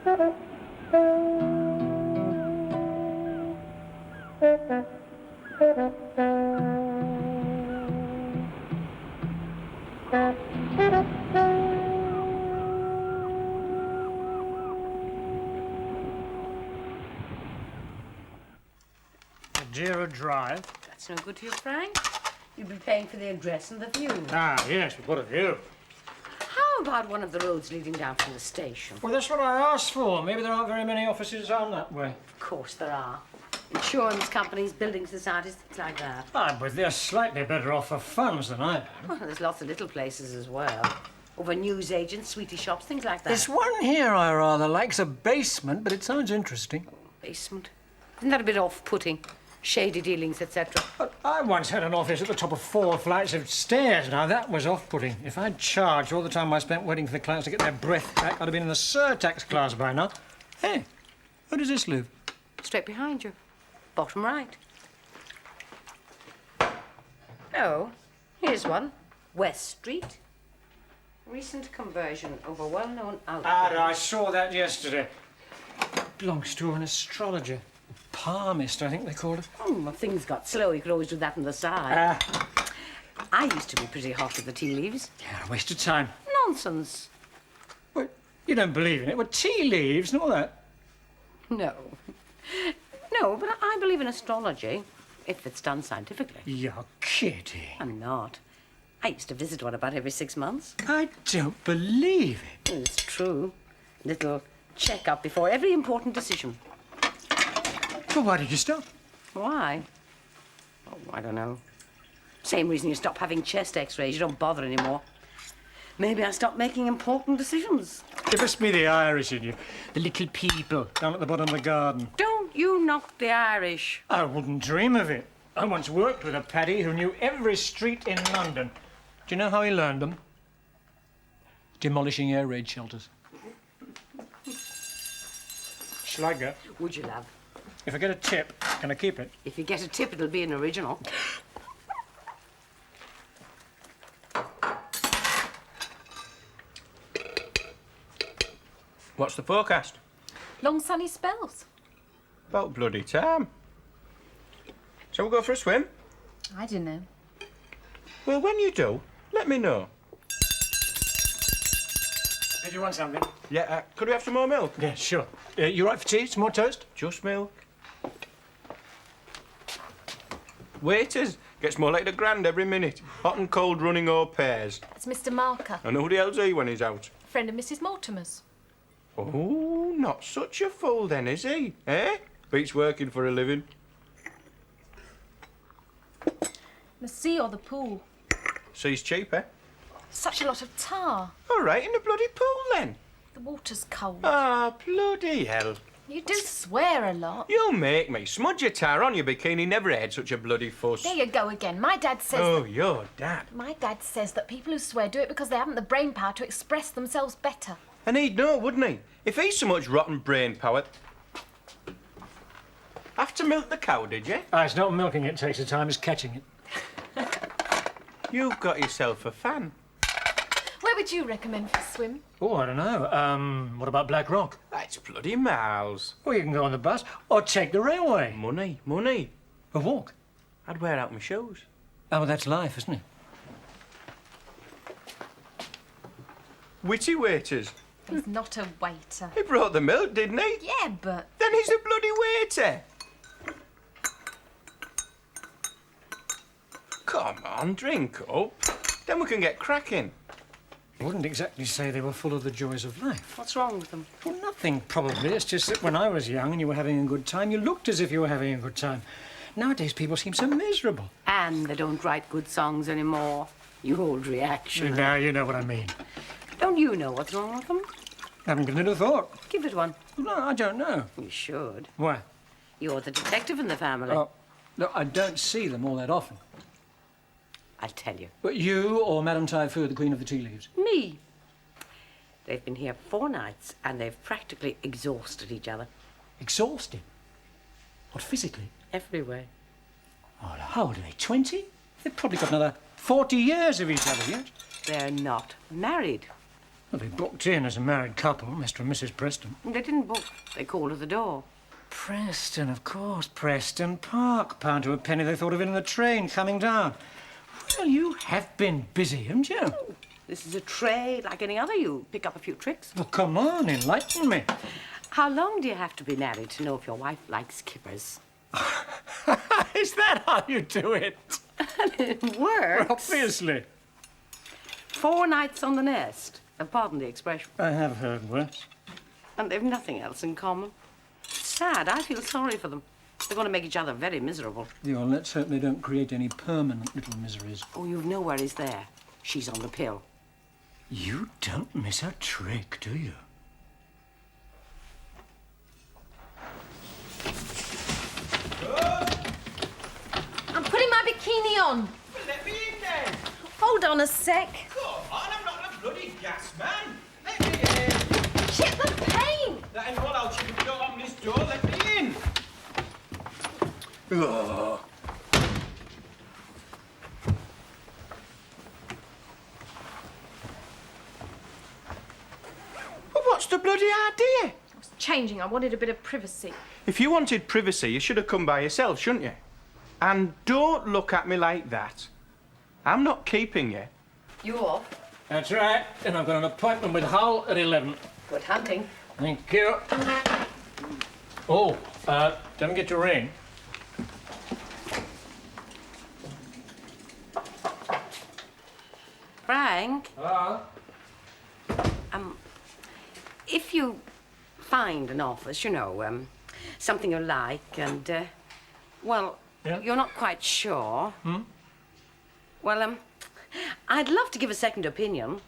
Madeira Drive. That's no good to you, Frank. You'll be paying for the address and the view. Ah, yes, we've got a view. How about one of the roads leading down from the station? Well, that's what I asked for. Maybe there aren't very many offices on that way. Of course there are. Insurance companies, building societies, things like that. Ah, but they're slightly better off for funds than I am. Well, there's lots of little places as well. Over newsagents, sweetie shops, things like that. There's one here I rather like. It's a basement, but it sounds interesting. Basement. Isn't that a bit off-putting? Shady dealings, etc. But I once had an office at the top of 4 flights of stairs. Now, that was off-putting. If I'd charged all the time I spent waiting for the clients to get their breath back, I'd have been in the surtax class by now. Hey, where does this live? Straight behind you. Bottom right. Oh, here's one. West Street. Recent conversion of a well-known outfit. Ah, I saw that yesterday. Belongs to an astrologer. Palmist, I think they called it. Oh, well, things got slow. You could always do that on the side. I used to be pretty hot with the tea leaves. Yeah, a waste of time. Nonsense. Well, you don't believe in it? Well, tea leaves and all that. No. No, but I believe in astrology, if it's done scientifically. You're kidding. I'm not. I used to visit one about every 6 months. I don't believe it. It's true. Little check-up before every important decision. Well, why did you stop? Why? Oh, I don't know. Same reason you stop having chest x-rays. You don't bother anymore. Maybe I stopped making important decisions. It must be the Irish in you. The little people down at the bottom of the garden. Don't you knock the Irish. I wouldn't dream of it. I once worked with a Paddy who knew every street in London. Do you know how he learned them? Demolishing air raid shelters. Shall I go? Would you, love? If I get a tip, can I keep it? If you get a tip, it'll be an original. What's the forecast? Long sunny spells. About bloody time. Shall we go for a swim? I don't know. Well, when you do, let me know. Did you want something? Yeah, could we have some more milk? Yeah, sure. You right for tea? Some more toast? Just milk. Waiters, gets more like the grand every minute. Hot and cold running au pairs. It's Mr. Marker, And who the hell's he when he's out? friend of Mrs. Mortimer's. Oh, not such a fool then, is he? Eh? Beats working for a living. The sea or the pool? Sea's cheap, eh? Such a lot of tar. All right, in the bloody pool then. The water's cold. Ah, bloody hell. You do swear a lot. You'll make me. Smudge your tar on your bikini, never had such a bloody fuss. There you go again. My dad says Oh, your dad. that people who swear do it because they haven't the brain power to express themselves better. And he'd know, wouldn't he? If he's so much rotten brain power. Have to milk the cow, did you? Ah, it's not milking it takes the time, it's catching it. You've got yourself a fan. Where would you recommend for a swim? Oh, I don't know. What about Black Rock? That's bloody miles. Well, you can go on the bus or take the railway. Money, money. A walk. I'd wear out my shoes. Oh, well, that's life, isn't it? Witty waiters. He's not a waiter. He brought the milk, didn't he? Yeah, but... Then he's a bloody waiter. Come on, drink up. Then we can get cracking. I wouldn't exactly say they were full of the joys of life. What's wrong with them? Well, nothing, probably. It's just that when I was young and you were having a good time, you looked as if you were having a good time. Nowadays, people seem so miserable. And they don't write good songs anymore. You old reaction. Now you know what I mean. Don't you know what's wrong with them? Haven't given it a thought. Give it one. No, I don't know. You should. Why? You're the detective in the family. Oh, no, I don't see them all that often. I'll tell you. But you or Madame Typhoo, the Queen of the Tea Leaves? Me. They've been here 4 nights and they've practically exhausted each other. Exhausted? What, physically? Every way. Oh, how old are they, 20? They've probably got another 40 years of each other yet. They're not married. Well, they booked in as a married couple, Mr. and Mrs. Preston. They didn't book. They called at the door. Preston, of course, Preston Park. Pound to a penny they thought of it in the train coming down. Well, you have been busy, haven't you? This is a trade like any other. You pick up a few tricks. Well, come on, enlighten me. How long do you have to be married to know if your wife likes kippers? Is that how you do it? It works. Obviously. 4 nights on the nest. Pardon the expression. I have heard worse. And they've nothing else in common. It's sad. I feel sorry for them. They're going to make each other very miserable. Yeah, well, let's hope they don't create any permanent little miseries. Oh, you know where he's there. She's on the pill. You don't miss a trick, do you? I'm putting my bikini on. Well, let me in then. Hold on a sec. Come on, I'm not a bloody gas man. Let me in. Chip the paint. That ain't what I'll chip if you don't open this door. Let me in. Ugh. Well, what's the bloody idea? I was changing. I wanted a bit of privacy. If you wanted privacy, you should have come by yourself, shouldn't you? And don't look at me like that. I'm not keeping you. You off? That's right. And I've got an appointment with Hull at 11. Good hunting. Thank you. Oh, don't forget your ring. Frank, Ah? if you find an office, you know, something you like, and, well, Yeah? you're not quite sure. Well, I'd love to give a second opinion.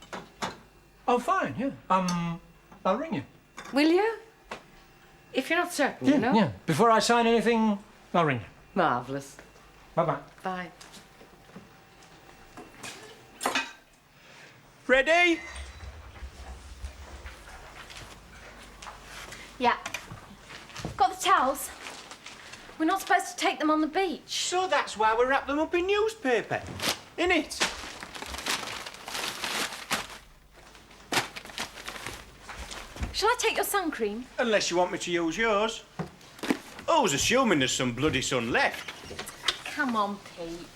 Oh, fine, yeah. I'll ring you. Will you? If you're not certain, you know? Yeah. Before I sign anything, I'll ring you. Marvellous. Bye-bye. Bye. Ready? Yeah. Got the towels. We're not supposed to take them on the beach. So that's why we wrap them up in newspaper, innit? Shall I take your sun cream? Unless you want me to use yours. I was assuming there's some bloody sun left. Come on, Pete.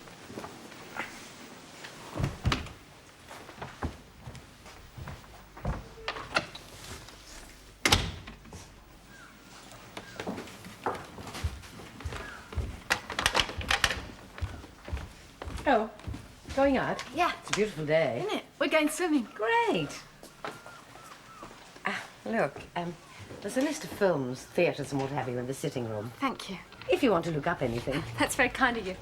Oh, going out? Yeah, It's a beautiful day. isn't it? We're going swimming. Great. Look, there's a list of films, theatres and what have you in the sitting room. Thank you. If you want to look up anything. That's very kind of you.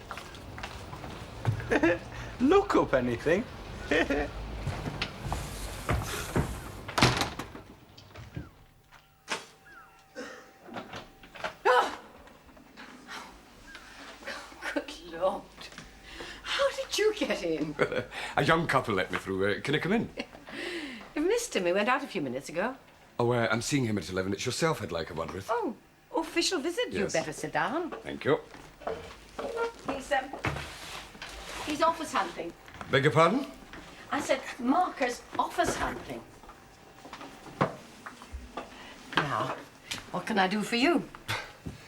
Look up anything. Good Lord. How did you get in? A young couple let me through. Can I come in? You missed him. He went out a few minutes ago. Oh, I'm seeing him at 11. It's yourself I'd like, I wonder if... Oh, official visit. Yes. You better sit down. Thank you. He's office hunting. Beg your pardon? I said Marker's office hunting. Now, what can I do for you?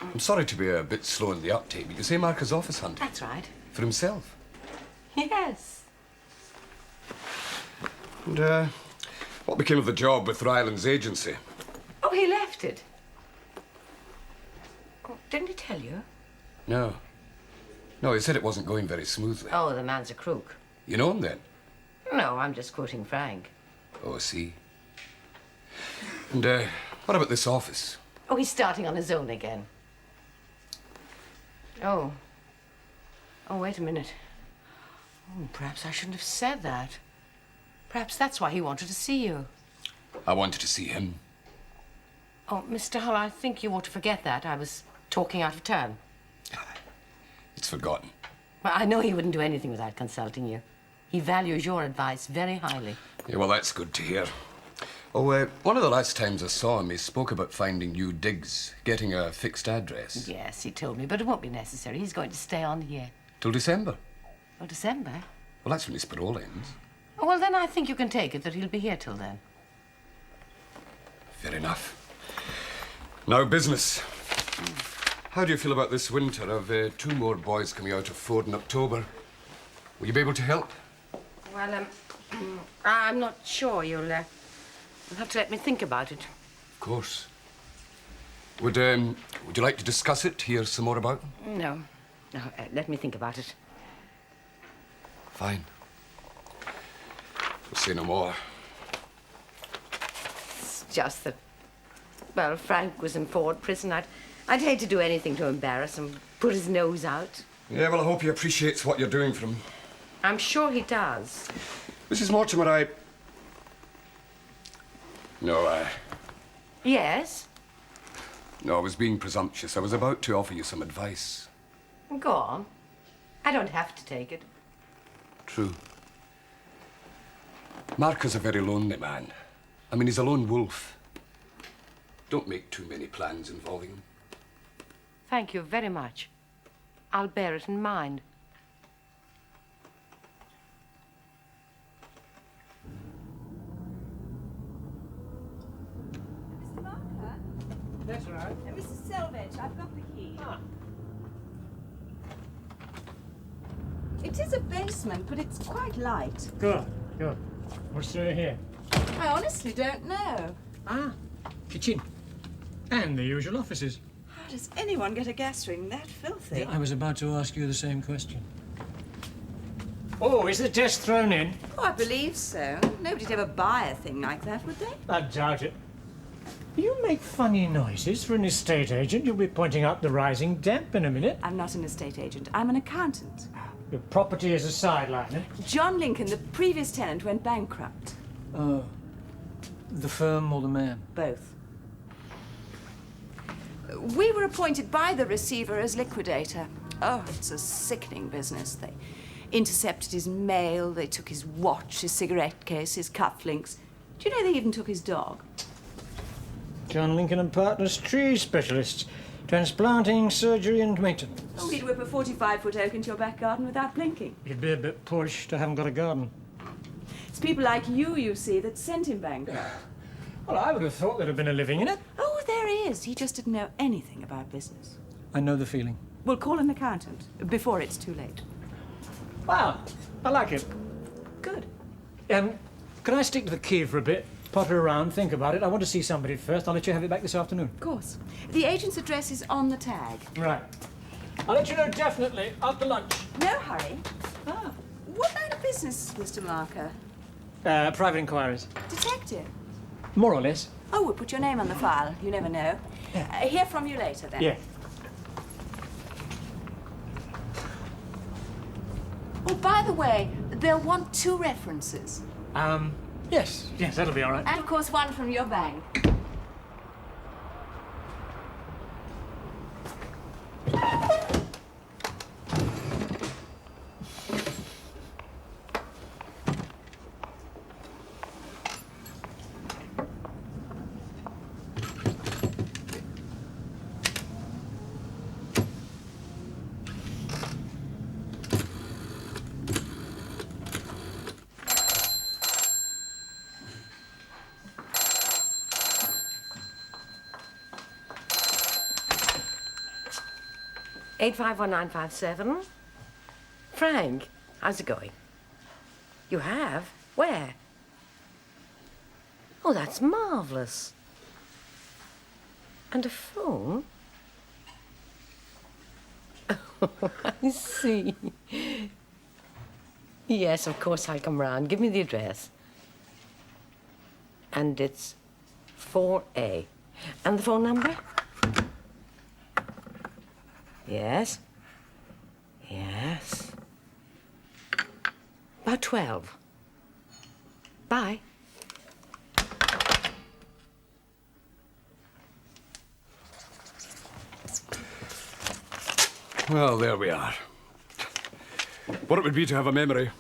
I'm sorry to be a bit slow in the uptake, but you say Marcus office hunting? That's right. For himself? Yes. And, what became of the job with Ryland's agency? Oh, he left it. Oh, didn't he tell you? No. No, he said it wasn't going very smoothly. Oh, the man's a crook. You know him, then? No, I'm just quoting Frank. Oh, I see. And, what about this office? Oh, he's starting on his own again. Oh. Oh, wait a minute. Oh, perhaps I shouldn't have said that. Perhaps that's why he wanted to see you. I wanted to see him. Oh, Mr. Hull, I think you ought to forget that. I was talking out of turn. It's forgotten. Well, I know he wouldn't do anything without consulting you. He values your advice very highly. Yeah, well, that's good to hear. Oh, one of the last times I saw him, he spoke about finding new digs, getting a fixed address. Yes, he told me, but it won't be necessary. He's going to stay on here. Till December. Oh, December? Well, that's when his parole ends. Oh, well, then I think you can take it that he'll be here till then. Fair enough. Now, business. How do you feel about this winter? I've 2 more boys coming out of Ford in October. Will you be able to help? Well, I'm not sure. You'll have to let me think about it. Of course. Would you like to discuss it, hear some more about it? No. No, let me think about it. Fine. We'll say no more. It's just that, well, Frank was in Ford prison. I'd hate to do anything to embarrass him, put his nose out. Yeah, well, I hope he appreciates what you're doing for him. I'm sure he does. Mrs. Mortimer, No, Yes? No, I was being presumptuous. I was about to offer you some advice. Go on. I don't have to take it. True. Mark is a very lonely man. I mean, he's a lone wolf. Don't make too many plans involving him. Thank you very much. I'll bear it in mind. Mr. Barker? That's right. Mrs. Selvage, I've got the key. Ah. It is a basement, but it's quite light. Good, good. What's through here? I honestly don't know. Ah, kitchen. And the usual offices. How does anyone get a gas ring that filthy? I was about to ask you the same question. Oh, is the desk thrown in? Oh, I believe so. Nobody'd ever buy a thing like that, would they? I doubt it. You make funny noises for an estate agent. You'll be pointing out the rising damp in a minute. I'm not an estate agent. I'm an accountant. Your property is a sideline, eh? John Lincoln, the previous tenant, went bankrupt. Oh. The firm or the man? Both. We were appointed by the receiver as liquidator. Oh, it's a sickening business. They intercepted his mail, they took his watch, his cigarette case, his cufflinks. Do you know they even took his dog? John Lincoln and Partners, tree specialists. Transplanting, surgery and maintenance. Oh, he'd whip a 45-foot oak into your back garden without blinking. You'd be a bit pushed. I haven't got a garden. It's people like you see, that sent him bankrupt. Well, I would have thought there'd have been a living in it. Oh, there he is. He just didn't know anything about business. I know the feeling. We'll call an accountant before it's too late. Wow, I like it. Good. Can I stick to the key for a bit? Potter around, think about it. I want to see somebody first. I'll let you have it back this afternoon. Of course. The agent's address is on the tag. Right. I'll let you know definitely after lunch. No hurry. Ah. What line of business, Mr. Marker? Private inquiries. Detective? More or less. Oh, we'll put your name on the file. You never know. Hear from you later, then. Yeah. Oh, by the way, they'll want 2 references. Yes, that'll be all right. And, of course, one from your bank. Eight 851957. Frank, how's it going? You have? Where? Oh, that's marvelous. And a phone? Oh, I see. Yes, of course I'll come round. Give me the address. And it's 4A. And the phone number? Yes. Yes. About 12. Bye. Well, there we are. What it would be to have a memory,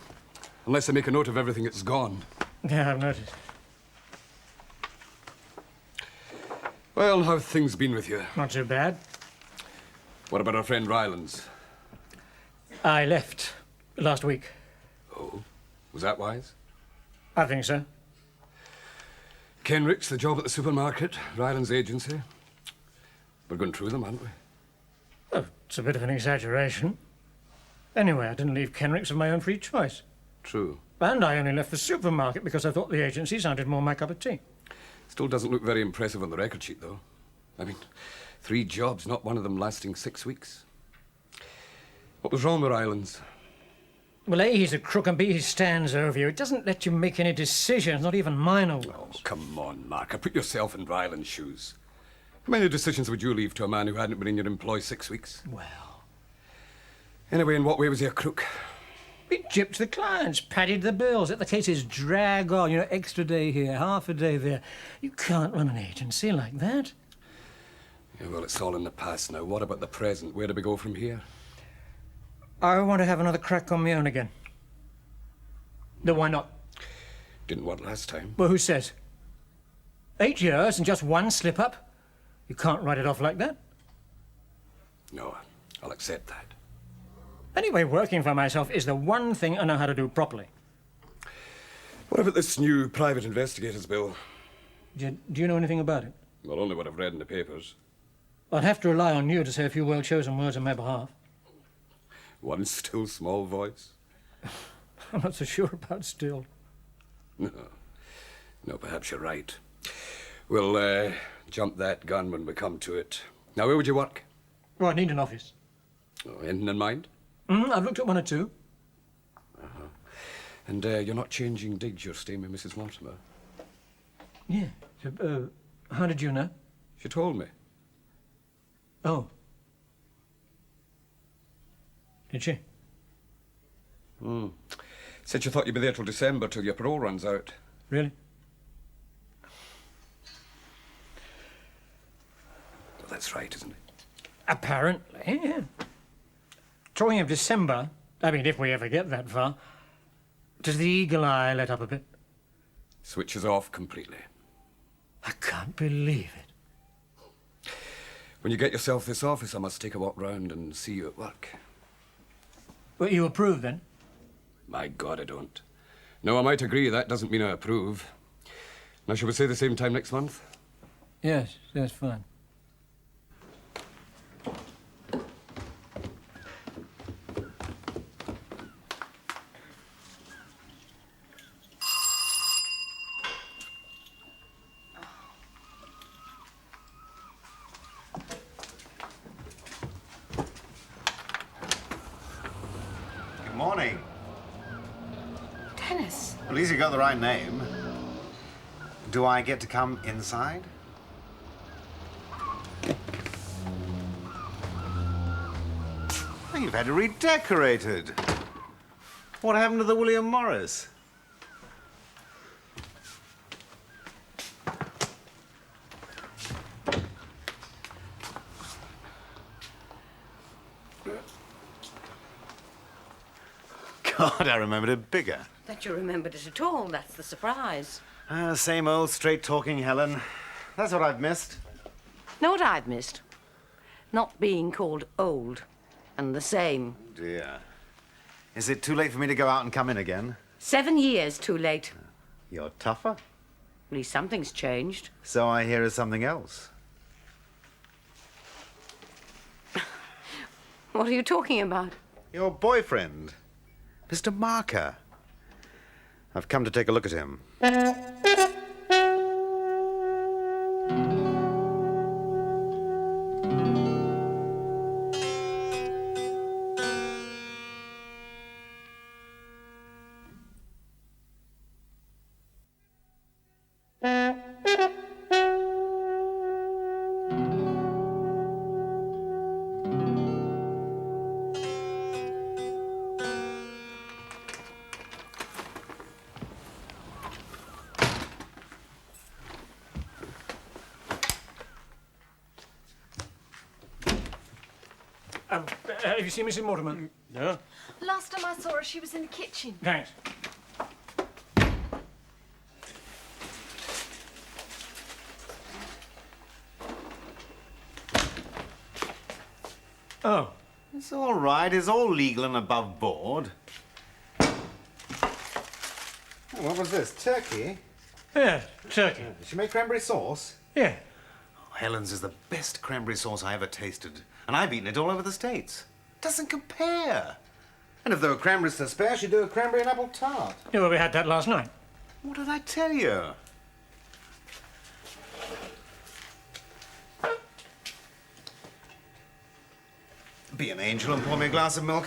unless I make a note of everything that's gone. Yeah, I've noticed. Well, how've things been with you? Not too bad. What about our friend Rylands? I left last week. Oh, was that wise? I think so. Kenrick's, the job at the supermarket, Ryland's agency. We're going through them, aren't we? Oh, it's a bit of an exaggeration. Anyway, I didn't leave Kenrick's of my own free choice. True. And I only left the supermarket because I thought the agency sounded more my cup of tea. Still doesn't look very impressive on the record sheet, though. I mean, 3 jobs, not one of them lasting 6 weeks. What was wrong with Rylands? Well, A, he's a crook, and B, he stands over you. It doesn't let you make any decisions, not even minor ones. Oh, come on, Mark. Put yourself in Ryland's shoes. How many decisions would you leave to a man who hadn't been in your employ 6 weeks? Well, Anyway, in what way was he a crook? he gypped the clients, padded the bills, let the cases drag on. You know, extra day here, half a day there. You can't run an agency like that. Yeah, well, it's all in the past now. What about the present? Where do we go from here? I want to have another crack on my own again. No, why not? Didn't want last time. Well, who says? 8 years and just one slip-up? You can't write it off like that. No, I'll accept that. Anyway, working for myself is the one thing I know how to do properly. What about this new private investigators bill? Do you know anything about it? Well, only what I've read in the papers. I'd have to rely on you to say a few well-chosen words on my behalf. One still small voice? I'm not so sure about still. No, perhaps you're right. We'll jump that gun when we come to it. Now, where would you work? Well, I need an office. Oh, anything in mind? I've looked at 1 or 2. And you're not changing digs, you're staying with Mrs. Mortimer? Yeah. How did you know? She told me. Oh. Did she? Said she thought you'd be there till December, till your parole runs out. Really? Well, that's right, isn't it? Apparently, yeah. Talking of December, I mean, if we ever get that far, does the eagle eye let up a bit? Switches off completely. I can't believe it. When you get yourself this office, I must take a walk round and see you at work. Well, you approve, then? My God, I don't. No, I might agree. That doesn't mean I approve. Now, shall we say the same time next month? Yes, that's fine. Good morning. Dennis. At least you got the right name. Do I get to come inside? Oh, you've had it redecorated. What happened to the William Morris? God, I remembered it bigger. That you remembered it at all, that's the surprise. Same old straight-talking Helen. That's what I've missed. Know what I've missed? Not being called old. And the same. Dear. Is it too late for me to go out and come in again? 7 years too late. You're tougher. At least something's changed. So I hear is something else. What are you talking about? Your boyfriend, Mr. Marker. I've come to take a look at him. Have you seen Mrs. Mortimer? No. Last time I saw her, she was in the kitchen. Thanks. Oh. It's all right. It's all legal and above board. What was this? Turkey? Yeah, turkey. Does she make cranberry sauce? Yeah. Helen's is the best cranberry sauce I ever tasted, and I've eaten it all over the States. Doesn't compare. And if there were cranberries to spare, she'd do a cranberry and apple tart. Yeah, well, we had that last night. What did I tell you? Be an angel and pour me a glass of milk.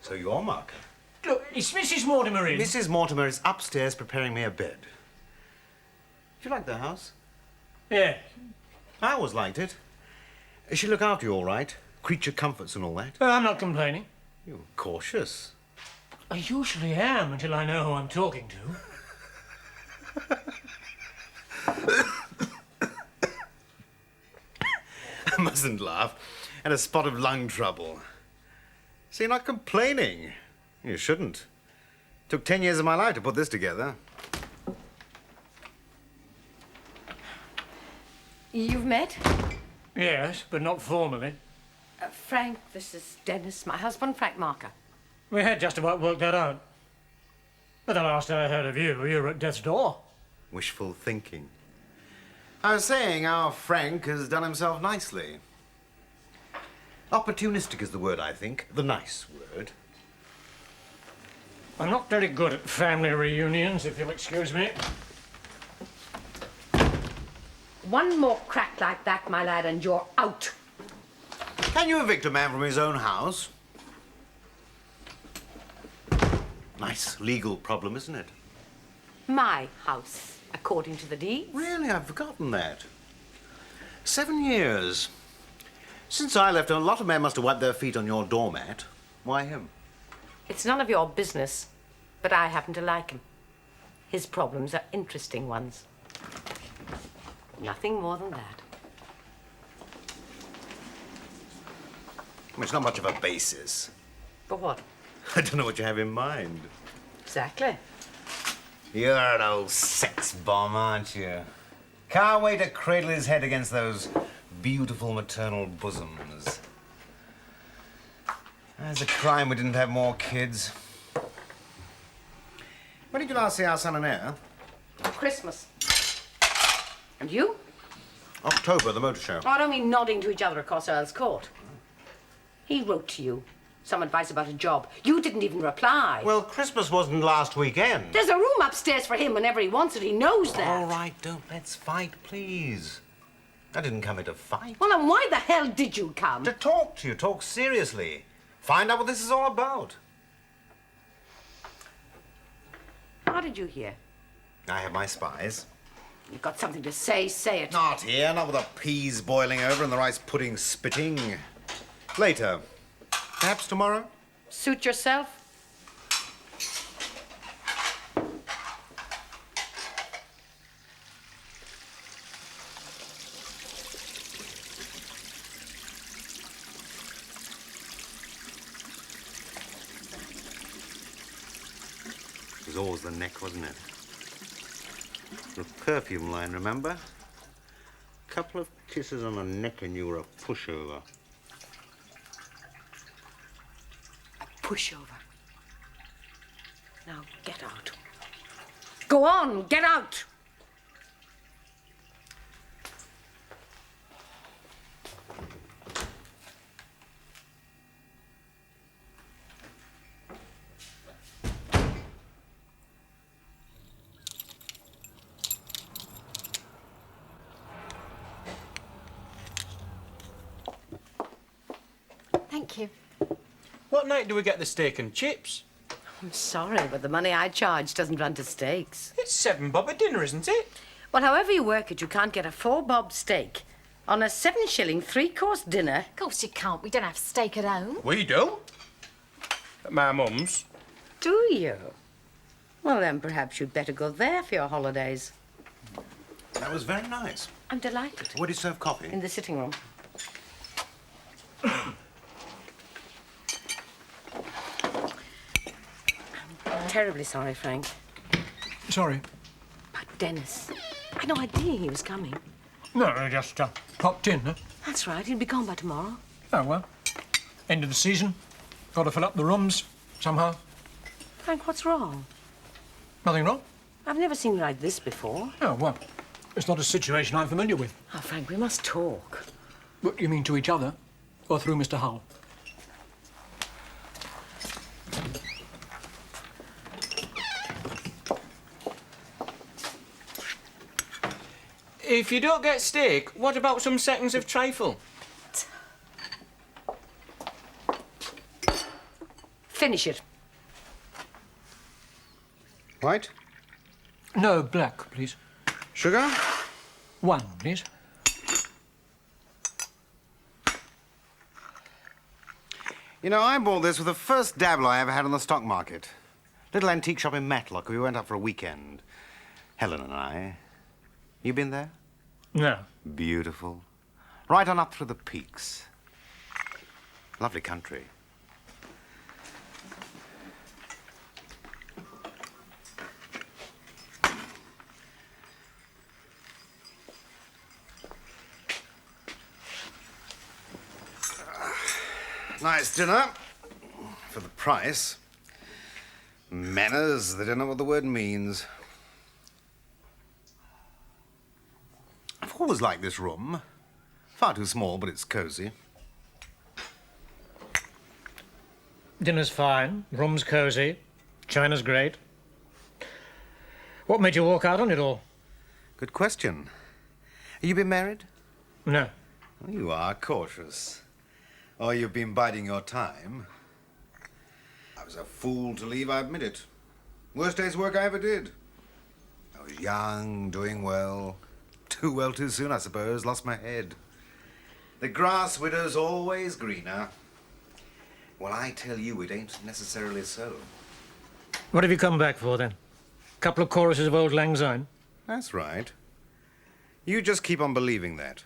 So you're Mark. Look, it's Mrs. Mortimer in. Mrs. Mortimer is upstairs preparing me a bed. Do you like the house? Yeah. I always liked it. She look after you all right? Creature comforts and all that? Well, I'm not complaining. You're cautious. I usually am until I know who I'm talking to. I mustn't laugh. And a spot of lung trouble. So you're not complaining. You shouldn't. Took 10 years of my life to put this together. You've met? Yes, but not formally. Frank, this is Dennis, my husband, Frank Marker. We had just about worked that out. But the last I heard of you were at death's door. Wishful thinking. I was saying our Frank has done himself nicely. Opportunistic is the word, I think. The nice word. I'm not very good at family reunions, if you'll excuse me. One more crack like that, my lad, and you're out. Can you evict a man from his own house? Nice legal problem, isn't it? My house, according to the deeds. Really, I've forgotten that. 7 years. Since I left, a lot of men must have wiped their feet on your doormat. Why him? It's none of your business, but I happen to like him. His problems are interesting ones. Nothing more than that. Well, it's not much of a basis. For what? I don't know what you have in mind. Exactly. You're an old sex bomb, aren't you? Can't wait to cradle his head against those beautiful maternal bosoms. It's a crime we didn't have more kids. When did you last see our son and heir? Christmas. And you? October, the motor show. Oh, I don't mean nodding to each other across Earl's Court. He wrote to you. Some advice about a job. You didn't even reply. Well, Christmas wasn't last weekend. There's a room upstairs for him whenever he wants it. He knows that. All right, let's fight, please. I didn't come here to fight. Well, then why the hell did you come? To talk to you, talk seriously. Find out what this is all about. How did you hear? I have my spies. You've got something to say, say it. Not here, not with the peas boiling over and the rice pudding spitting. Later. Perhaps tomorrow? Suit yourself. It was always the neck, wasn't it? The perfume line, remember? Couple of kisses on the neck and you were a pushover. Pushover. Now get out. Go on, get out. Thank you. What night do we get the steak and chips? I'm sorry, but the money I charge doesn't run to steaks. It's 7 bob a dinner, isn't it? Well, however you work it, you can't get a 4-bob steak on a 7-shilling 3-course dinner. Of course you can't. We don't have steak at home. We do. At my mum's. Do you? Well, then perhaps you'd better go there for your holidays. That was very nice. I'm delighted. Where do you serve coffee? In the sitting room. I'm terribly sorry, Frank. sorry. But Dennis, I had no idea he was coming. No, I just popped in, huh? That's right, he'll be gone by tomorrow. Oh, well. End of the season. Got to fill up the rooms somehow. Frank, what's wrong? Nothing wrong? I've never seen you like this before. Oh, well. It's not a situation I'm familiar with. Oh, Frank, we must talk. What, you mean to each other? Or through Mr. Hull? If you don't get steak, what about some seconds of trifle? Finish it. White? No, black, please. Sugar? 1, please. You know, I bought this with the first dabble I ever had on the stock market. Little antique shop in Matlock. We went up for a weekend. Helen and I. You been there? No. Beautiful. Right on up through the peaks. Lovely country. Nice dinner. For the price. Manners, they don't know what the word means. I've always liked this room. Far too small, but it's cosy. Dinner's fine. Room's cosy. China's great. What made you walk out on it all? Good question. Have you been married? No. You are cautious. Or you've been biding your time. I was a fool to leave, I admit it. Worst day's work I ever did. I was young, doing well. Too well too soon, I suppose. Lost my head. The grass widow's always greener. Well, I tell you, it ain't necessarily so. What have you come back for, then? Couple of choruses of Old Lang Syne? That's right. You just keep on believing that.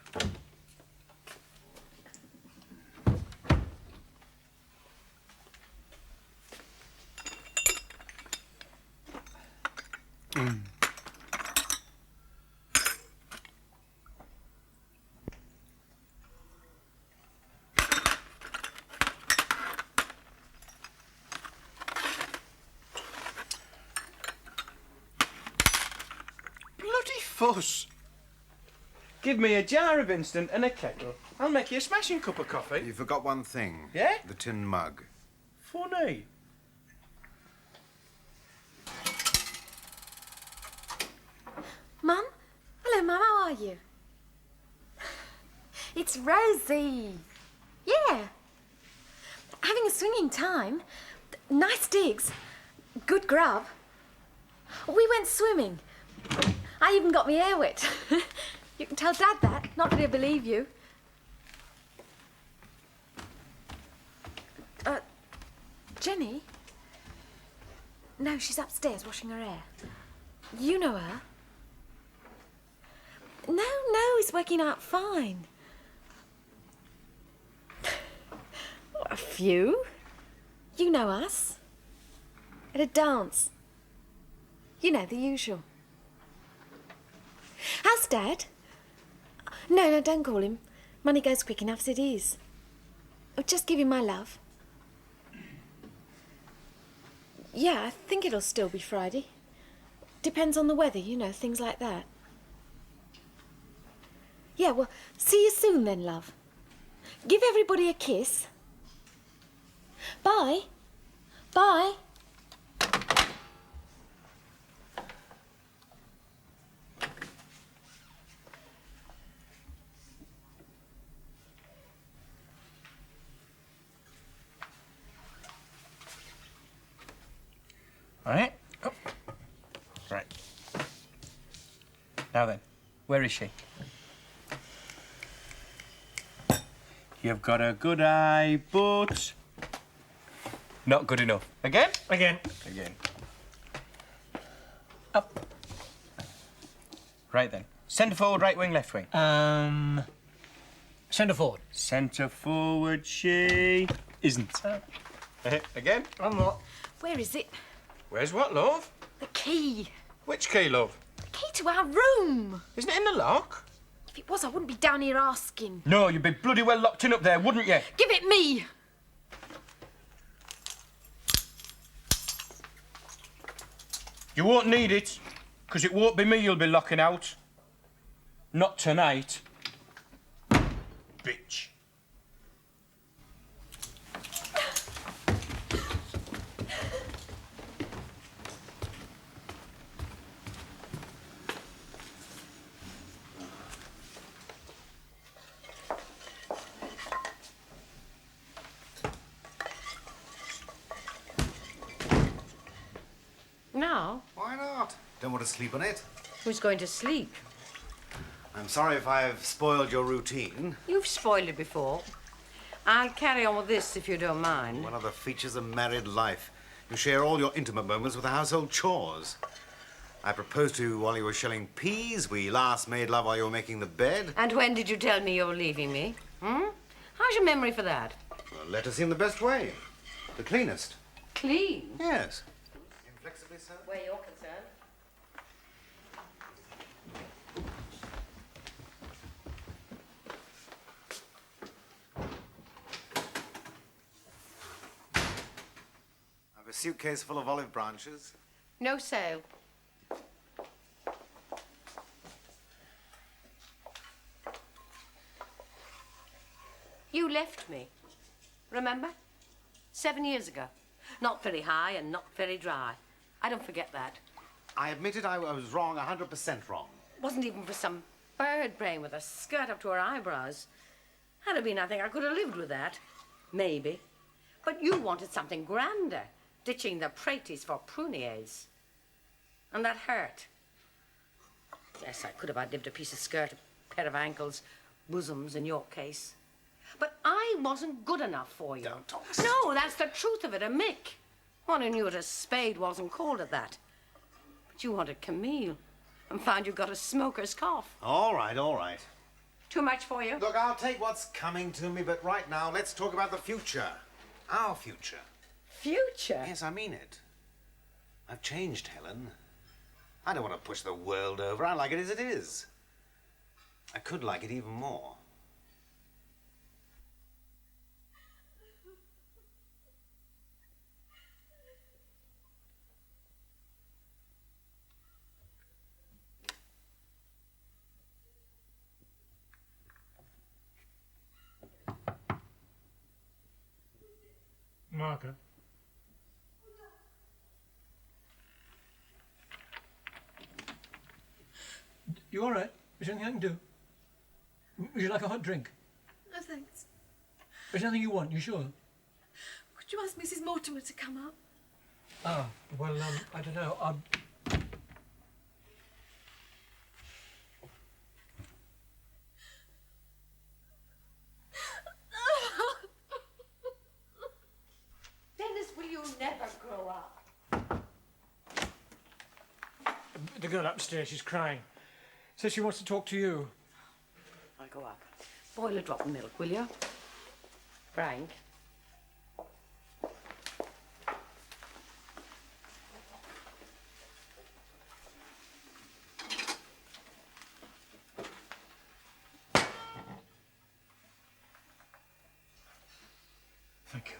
Bloody fuss. Give me a jar of instant and a kettle. I'll make you a smashing cup of coffee. You forgot one thing. Yeah? The tin mug. Funny. Mum? Hello, Mum, how are you? It's Rosie. Yeah. Having a swinging time. Nice digs. Good grub. We went swimming. I even got my hair wet. You can tell Dad that. Not that he'll believe you. Jenny? No, she's upstairs washing her hair. You know her. No, it's working out fine. A few. You know us. At a dance. You know, the usual. How's Dad? No, don't call him. Money goes quick enough as it is. Oh, just give him my love. Yeah, I think it'll still be Friday. Depends on the weather, you know, things like that. Yeah, well, see you soon then, love. Give everybody a kiss. Bye. Bye. All right. Oh. Right. Now then, where is she? You've got a good eye, but not good enough. Again? Again. Again. Up. Right then. Centre forward, right wing, left wing. Centre forward. Centre forward, she isn't. Again? I'm not. Where is it? Where's what, love? The key. Which key, love? Key to our room. Isn't it in the lock? If it was, I wouldn't be down here asking. No, you'd be bloody well locked in up there, wouldn't you? Give it me. You won't need it, because it won't be me you'll be locking out. Not tonight. Bitch. Now? Why not? Don't want to sleep on it. Who's going to sleep? I'm sorry if I've spoiled your routine. You've spoiled it before. I'll carry on with this if you don't mind. One of the features of married life. You share all your intimate moments with the household chores. I proposed to you while you were shelling peas. We last made love while you were making the bed. And when did you tell me you were leaving me? How's your memory for that? Well, let us in the best way. The cleanest. Clean. Yes. Inflexibly so. Where you're concerned. I've a suitcase full of olive branches. No sale. You left me. Remember? 7 years ago. Not very high and not very dry. I don't forget that. I admitted I was wrong, 100% wrong. Wasn't even for some bird brain with a skirt up to her eyebrows. Had it been, I think I could have lived with that. Maybe. But you wanted something grander, ditching the praties for pruniers. And that hurt. Yes, I could have outlived a piece of skirt, a pair of ankles, bosoms in your case. But I wasn't good enough for you. Don't talk. No, that's the truth of it, a Mick. One who knew what a spade wasn't called at that. But you wanted Camille and found you got a smoker's cough. All right, all right. Too much for you? Look, I'll take what's coming to me, but right now, let's talk about the future. Our future. Future? Yes, I mean it. I've changed, Helen. I don't want to push the world over. I like it as it is. I could like it even more. Margaret. You all right? Is there anything I can do? Would you like a hot drink? No, thanks. Is there anything you want? You sure? Could you ask Mrs. Mortimer to come up? Ah, well, I don't know. Dennis, will you never grow up? The girl upstairs, she's crying. Says she wants to talk to you. I'll go up. Boil a drop of milk, will you? Frank. Thank you.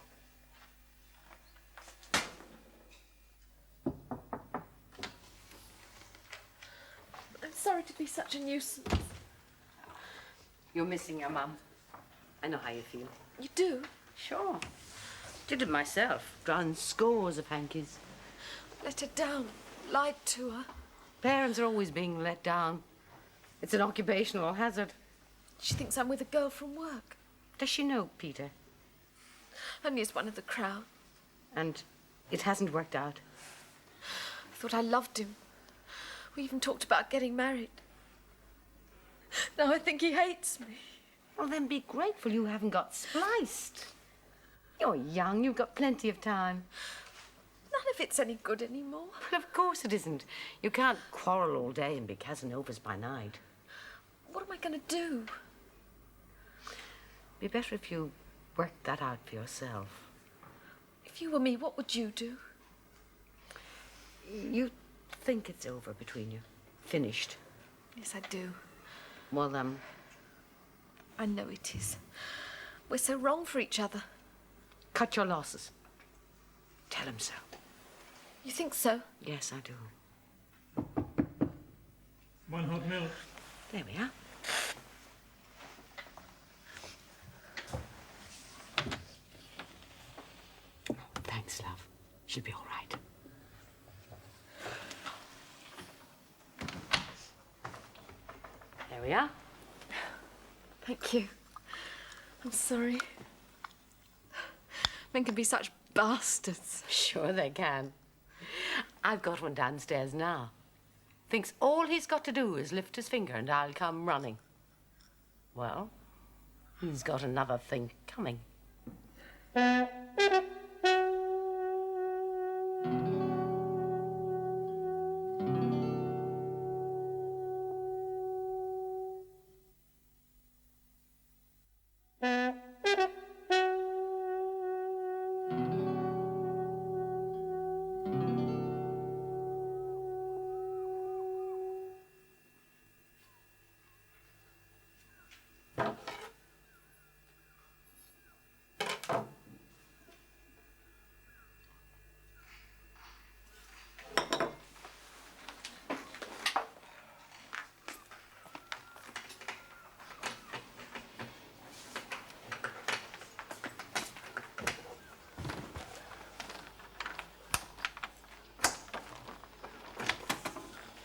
I'm sorry to be such a nuisance. You're missing your mum. I know how you feel. You do? Sure. Did it myself. Drowned scores of hankies. Let her down. Lied to her. Parents are always being let down. It's an occupational hazard. She thinks I'm with a girl from work. Does she know, Peter? Only as one of the crowd. And it hasn't worked out. I thought I loved him. We even talked about getting married. Now I think he hates me. Well, then be grateful you haven't got spliced. You're young, you've got plenty of time. None of it's any good anymore. Well, of course it isn't. You can't quarrel all day and be Casanovas by night. What am I going to do? Be better if you worked that out for yourself. If you were me, what would you do? You think it's over between you. Finished. Yes, I do. Well, I know it is. We're so wrong for each other. cut your losses. Tell him so. You think so? Yes, I do. 1 hot milk. There we are. Thanks, love. She'll be all right. There we are. Thank you. I'm sorry. Men can be such bastards. Sure they can. I've got one downstairs now. Thinks all he's got to do is lift his finger and I'll come running. Well, he's got another thing coming.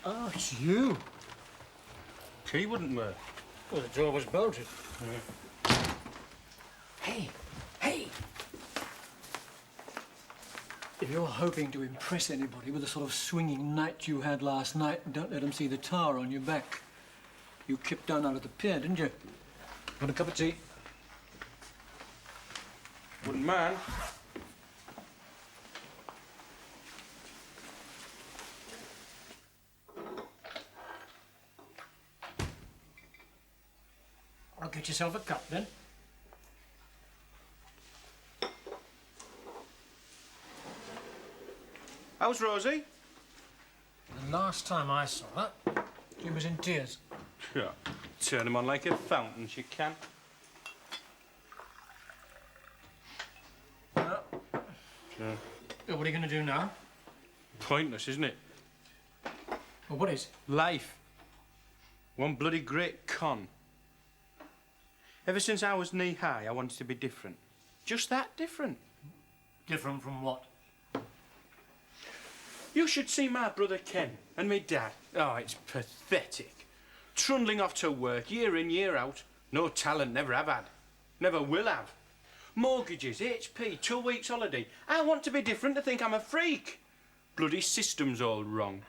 Oh, it's you. Key wouldn't work. Well, the door was bolted. Hey, hey! If you're hoping to impress anybody with the sort of swinging night you had last night, don't let them see the tar on your back. You kipped down out of the pier, didn't you? Want a cup of tea? Wouldn't mind. I'll get yourself a cup then. How's Rosie? The last time I saw her, she was in tears. Yeah. Turn him on like a fountain, she can. Well, Yeah. what are you going to do now? Pointless, isn't it? Well, what is? Life. One bloody great con. Ever since I was knee-high, I wanted to be different. Just that different. Different from what? You should see my brother Ken and me dad. Oh, it's pathetic. Trundling off to work, year in, year out. No talent, never have had. Never will have. Mortgages, HP, 2 weeks holiday. I want to be different to think I'm a freak. Bloody system's all wrong.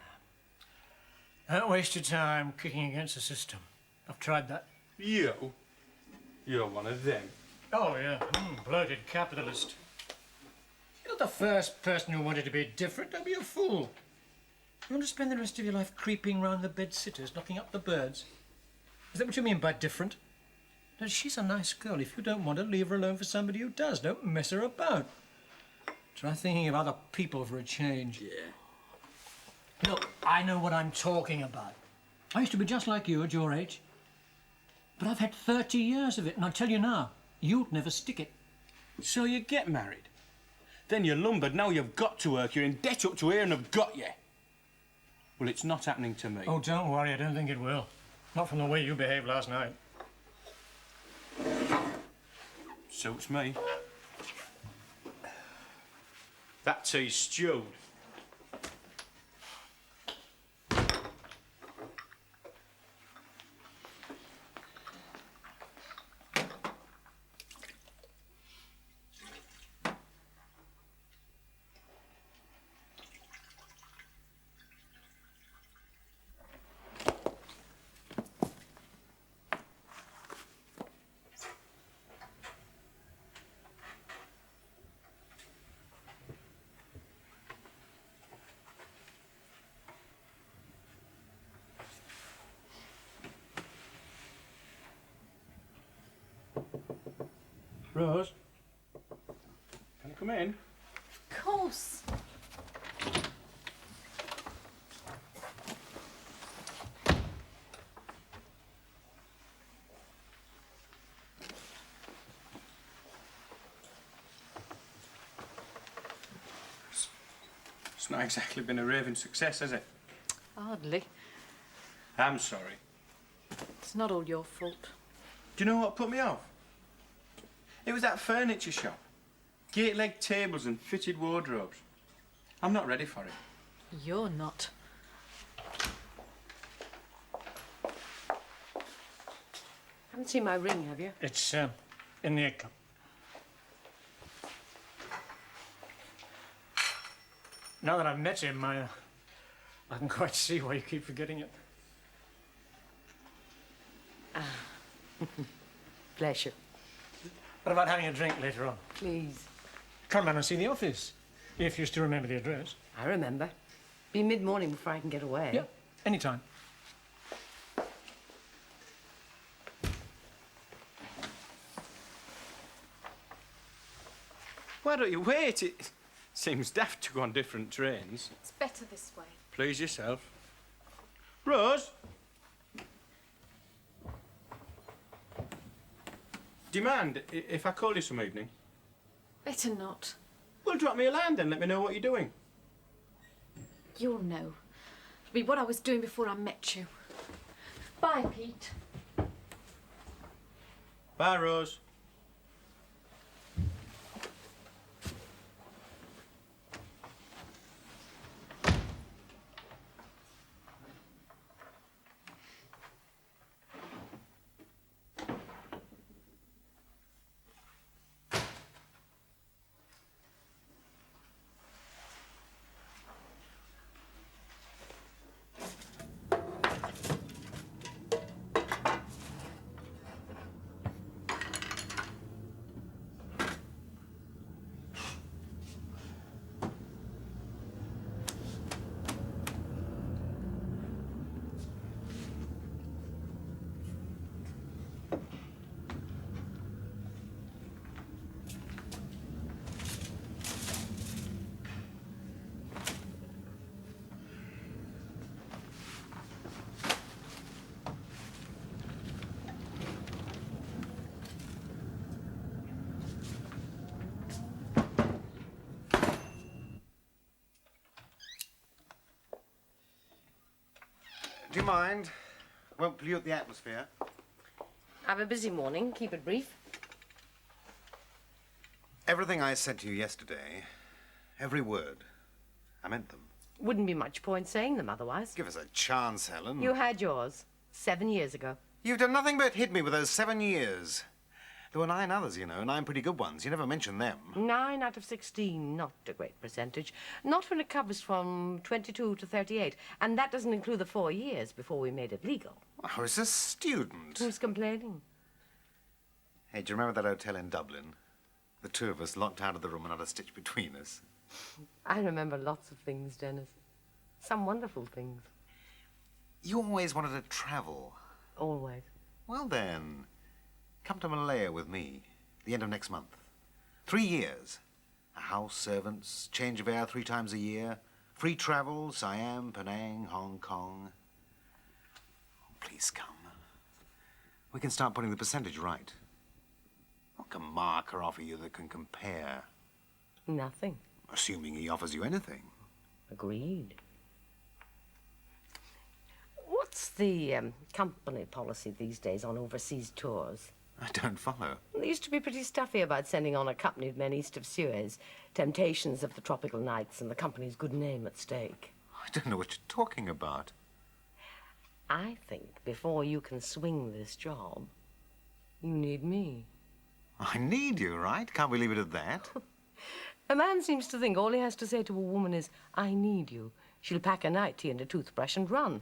Don't waste your time kicking against the system. I've tried that. You? You're one of them. Oh, yeah. Bloated capitalist. You're not the first person who wanted to be different. Don't be a fool. You want to spend the rest of your life creeping round the bed-sitters, knocking up the birds? Is that what you mean by different? No, she's a nice girl. If you don't want her, leave her alone for somebody who does. Don't mess her about. Try thinking of other people for a change. Yeah. Look, I know what I'm talking about. I used to be just like you at your age. But I've had 30 years of it, and I tell you now, you'd never stick it. So you get married. Then you're lumbered, now you've got to work, you're in debt up to here and have got you. Well, it's not happening to me. Oh, don't worry, I don't think it will. Not from the way you behaved last night. Suits me. That tea's stewed. Rose, Come in. Of course. It's not exactly been a raving success, has it? Hardly. I'm sorry. It's not all your fault. Do you know what put me off? It was that furniture shop. Gate-leg tables and fitted wardrobes. I'm not ready for it. You're not. Haven't seen my ring, have you? It's in the egg cup. Now that I've met him, I can quite see why you keep forgetting it. Bless you. What about having a drink later on? Please. Come round and see the office, if you still remember the address. I remember. Be mid-morning before I can get away. Yeah, anytime. Why don't you wait? It seems daft to go on different trains. It's better this way. Please yourself. Rose? Do you mind if I call you some evening? Better not. Well, drop me a line then. Let me know what you're doing. You'll know. It'll be what I was doing before I met you. Bye, Pete. Bye, Rose. Do you mind? Won't pollute the atmosphere. Have a busy morning. Keep it brief. Everything I said to you yesterday, every word, I meant them. Wouldn't be much point saying them otherwise. Give us a chance, Helen. You had yours 7 years ago. You've done nothing but hit me with those 7 years. There were 9 others, you know, 9 pretty good ones. You never mentioned them. 9 out of 16, not a great percentage. Not when it covers from 22 to 38. And that doesn't include the 4 years before we made it legal. I was a student. Who's complaining? Hey, do you remember that hotel in Dublin? The two of us locked out of the room and not a stitch between us. I remember lots of things, Dennis. Some wonderful things. You always wanted to travel. Always. Well then, come to Malaya with me, the end of next month. 3 years. A house, servants, change of air 3 times a year, free travel, Siam, Penang, Hong Kong. Oh, please come. We can start putting the percentage right. What can Marker offer you that can compare? Nothing. Assuming he offers you anything. Agreed. What's the company policy these days on overseas tours? I don't follow. They used to be pretty stuffy about sending on accompanied men east of Suez. Temptations of the tropical nights and the company's good name at stake. I don't know what you're talking about. I think before you can swing this job, you need me. I need you, right? Can't we leave it at that? A man seems to think all he has to say to a woman is, I need you. She'll pack a night tea and a toothbrush and run.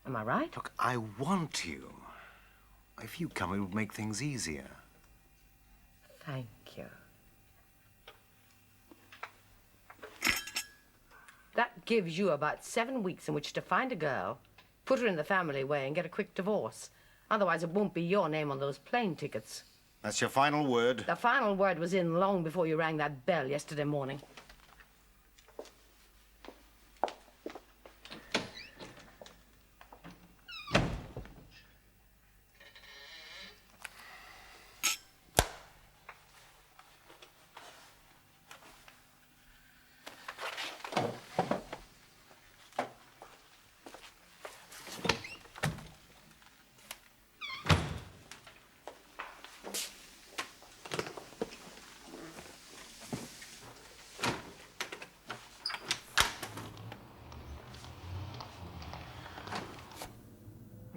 Am I right? Look, I want you. If you come, it would make things easier. Thank you. That gives you about 7 weeks in which to find a girl, put her in the family way, and get a quick divorce. Otherwise, it won't be your name on those plane tickets. That's your final word. The final word was in long before you rang that bell yesterday morning.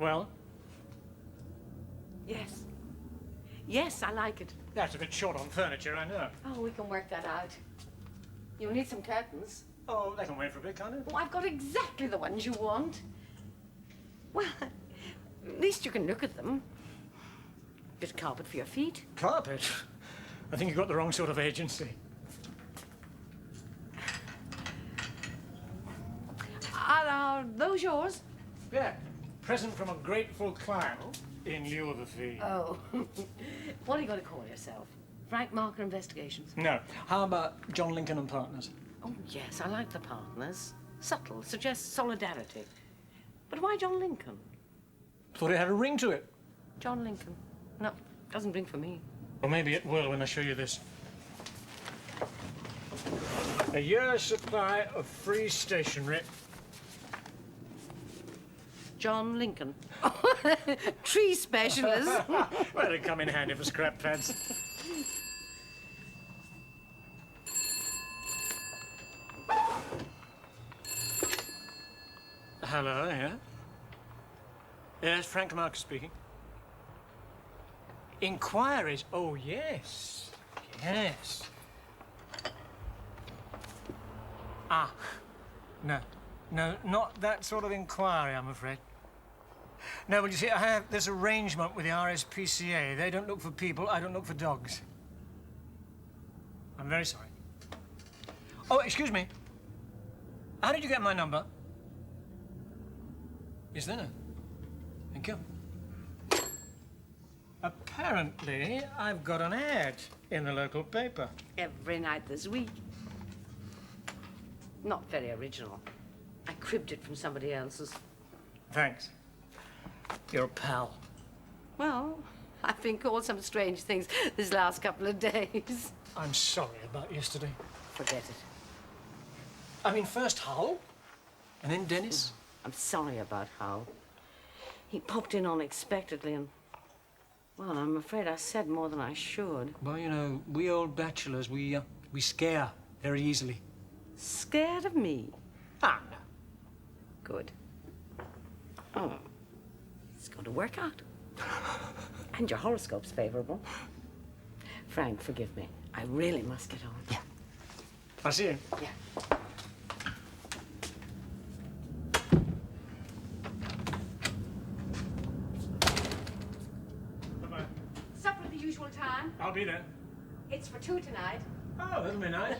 Well, Yes. Yes, I like it. that's a bit short on furniture, I know. Oh, we can work that out. You'll need some curtains. Oh, they can wait for a bit, can't they? Oh, I've got exactly the ones you want. Well, at least you can look at them. Bit of carpet for your feet. Carpet? I think you've got the wrong sort of agency. Are those yours? Yeah. Present from a grateful client in lieu of a fee. Oh. What are you going to call yourself? Frank Marker Investigations? No. How about John Lincoln and Partners? Oh, yes, I like the partners. Subtle, suggests solidarity. But why John Lincoln? Thought it had a ring to it. John Lincoln. No, doesn't ring for me. Well, maybe it will when I show you this. A year's supply of free stationery. John Lincoln. Tree specialist. Well, they come in handy for scrap pads. Hello, yeah? Yes, Frank Marker speaking. Inquiries? Oh, yes. Yes. Ah. No. No, not that sort of inquiry, I'm afraid. No, but you see, I have this arrangement with the RSPCA. They don't look for people, I don't look for dogs. I'm very sorry. Oh, excuse me. How did you get my number? Is there? Thank you. Apparently, I've got an ad in the local paper. Every night this week. Not very original. I cribbed it from somebody else's. Thanks. You're a pal. Well, I've been called some strange things this last couple of days. I'm sorry about yesterday. Forget it. I mean, first Hull, and then Dennis. I'm sorry about Hal. He popped in unexpectedly and... Well, I'm afraid I said more than I should. Well, you know, we old bachelors, we scare very easily. Scared of me? Ah, no. Good. Oh, it's going to work out. And your horoscope's favourable. Frank, forgive me. I really must get on. Yeah. I'll see you. Yeah. Bye-bye. Supper at the usual time. I'll be there. It's for 2 tonight. Oh, that'll be nice.